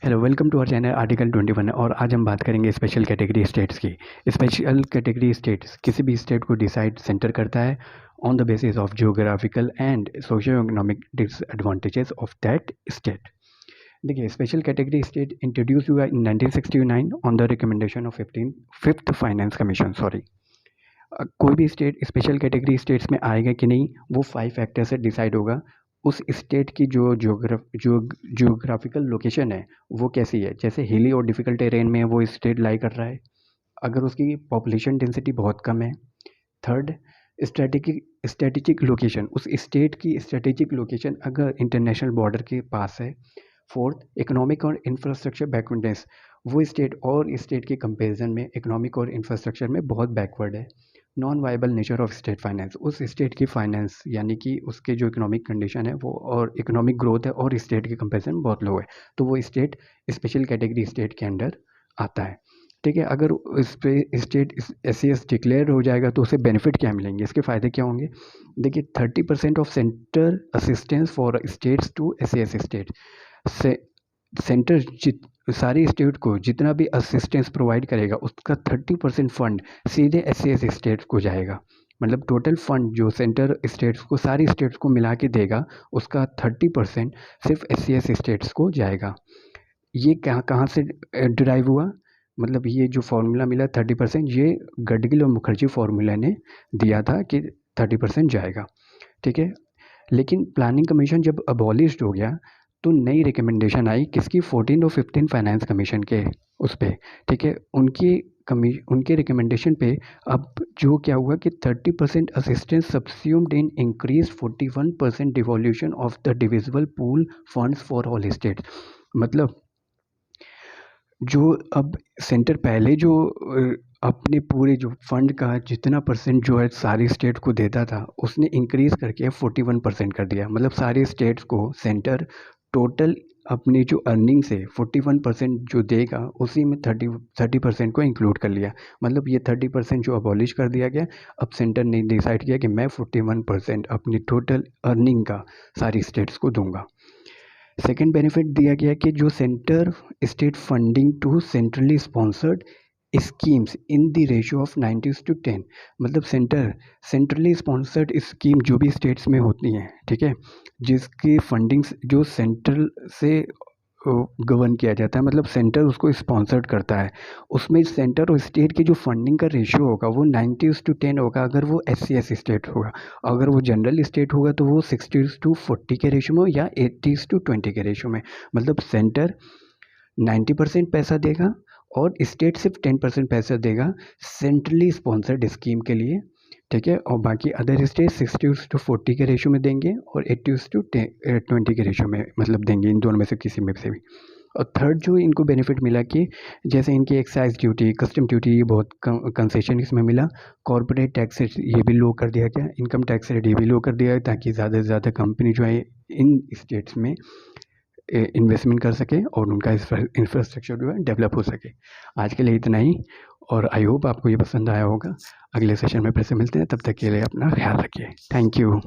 Hello, welcome to our channel article 21 और आज हम बात करेंगे स्पेशल कैटेगरी स्टेट्स की। स्पेशल कैटेगरी स्टेट्स किसी भी स्टेट को डिसाइड सेंटर करता है on the basis of geographical and socio economic disadvantages of that state. देखिए, स्पेशल कैटेगरी स्टेट इंट्रोड्यूस हुआ in 1969 on the recommendation of fifth finance commission. कोई भी स्टेट स्पेशल कैटेगरी स्टेट्स में आएगा कि नहीं, वो 5 फैक्टर से डिसाइड होगा। उस स्टेट की जो जियोग्राफिकल लोकेशन है वो कैसी है। जैसे हिली और डिफ़िकल्ट टेरेन में वो स्टेट लाई कर रहा है, अगर उसकी पॉपुलेशन डेंसिटी बहुत कम है। थर्ड, स्ट्रेटेजिक लोकेशन, उस स्टेट की स्ट्रेटेजिक लोकेशन अगर इंटरनेशनल बॉर्डर के पास है। फोर्थ, इकोनॉमिक और इंफ्रास्ट्रक्चर बैकवर्डनेस, वो स्टेट और स्टेट के कंपैरिजन में इकोनॉमिक और इंफ्रास्ट्रक्चर में बहुत बैकवर्ड है। Non viable nature of state finance, उस स्टेट की फाइनेंस यानी कि उसके जो इकोनॉमिक कंडीशन है वो और इकोनॉमिक ग्रोथ है और स्टेट के कंपैरिजन में बहुत लो है, तो वो स्टेट स्पेशल कैटेगरी स्टेट के अंडर आता है। ठीक है, अगर इस पे स्टेट SES डिक्लेयर हो जाएगा तो उसे बेनिफिट क्या मिलेंगे, इसके फ़ायदे क्या होंगे। देखिए, 30% of centre assistance for states to SES state से सेंटर सारी स्टेट को जितना भी असिस्टेंस प्रोवाइड करेगा उसका 30% फंड सीधे SES स्टेट्स को जाएगा। मतलब टोटल फंड जो सेंटर स्टेट्स को सारी स्टेट्स को मिला के देगा उसका 30% सिर्फ SES स्टेट्स को जाएगा। ये कहाँ कहाँ से डिराइव हुआ, मतलब ये जो फॉर्मूला मिला 30%, ये गडगिल और मुखर्जी फॉर्मूला ने दिया था कि 30% जाएगा। ठीक है, लेकिन प्लानिंग कमीशन जब अबॉलिश्ड हो गया तो नई रिकमेंडेशन आई किसकी, 14 और 15 फाइनेंस कमीशन के उस पर। ठीक है, उनके रिकमेंडेशन पे अब जो क्या हुआ कि 30% assistance subsumed in increase 41% devolution of the divisible pool funds for all state. मतलब जो अब सेंटर पहले जो अपने पूरे जो फंड का जितना परसेंट जो है सारी स्टेट को देता था उसने इंक्रीज करके 41% कर दिया। मतलब सारी स्टेट्स को सेंटर टोटल अपनी जो अर्निंग से 41% जो देगा उसी में 30% को इंक्लूड कर लिया। मतलब ये 30% जो अबॉलिश कर दिया गया, अब सेंटर ने डिसाइड किया कि मैं 41% अपनी टोटल अर्निंग का सारी स्टेट्स को दूंगा। सेकेंड बेनिफिट दिया गया कि जो centre state funding to centrally sponsored schemes in the ratio of 90:10। मतलब सेंट्रली स्पॉन्सर्ड स्कीम जो भी स्टेट्स में होती हैं, ठीक है, जिसकी फंडिंग्स जो सेंट्रल से गवर्न किया जाता है, मतलब सेंटर उसको स्पॉन्सर्ड करता है, उसमें सेंटर और स्टेट की जो फंडिंग का रेशियो होगा वो 90:10 होगा अगर वो SCS स्टेट होगा। अगर वो जनरल स्टेट होगा तो वो 60:40 के रेशियो में या 80:20 के रेशियो में। मतलब सेंटर 90% पैसा देगा और स्टेट सिर्फ 10% पैसा देगा सेंट्रली स्पॉन्सर्ड स्कीम के लिए। ठीक है, और बाकी अदर स्टेट 60:40 के रेशियो में देंगे और 80:20 के रेशियो में मतलब देंगे, इन दोनों में से किसी में से भी। और थर्ड जो इनको बेनिफिट मिला कि जैसे इनकी एक्साइज ड्यूटी, कस्टम ड्यूटी, ये बहुत कंसेशन इसमें मिला। कॉर्पोरेट टैक्स रेट ये भी लो कर दिया गया, इनकम टैक्स रेट ये भी लो कर दिया है ताकि ज़्यादा से ज़्यादा कंपनी जो है इन स्टेट्स में इन्वेस्टमेंट कर सके और उनका इंफ्रास्ट्रक्चर जो है डेवलप हो सके। आज के लिए इतना ही, और आई होप आपको ये पसंद आया होगा। अगले सेशन में फिर से मिलते हैं, तब तक के लिए अपना ख्याल रखिए। Thank you.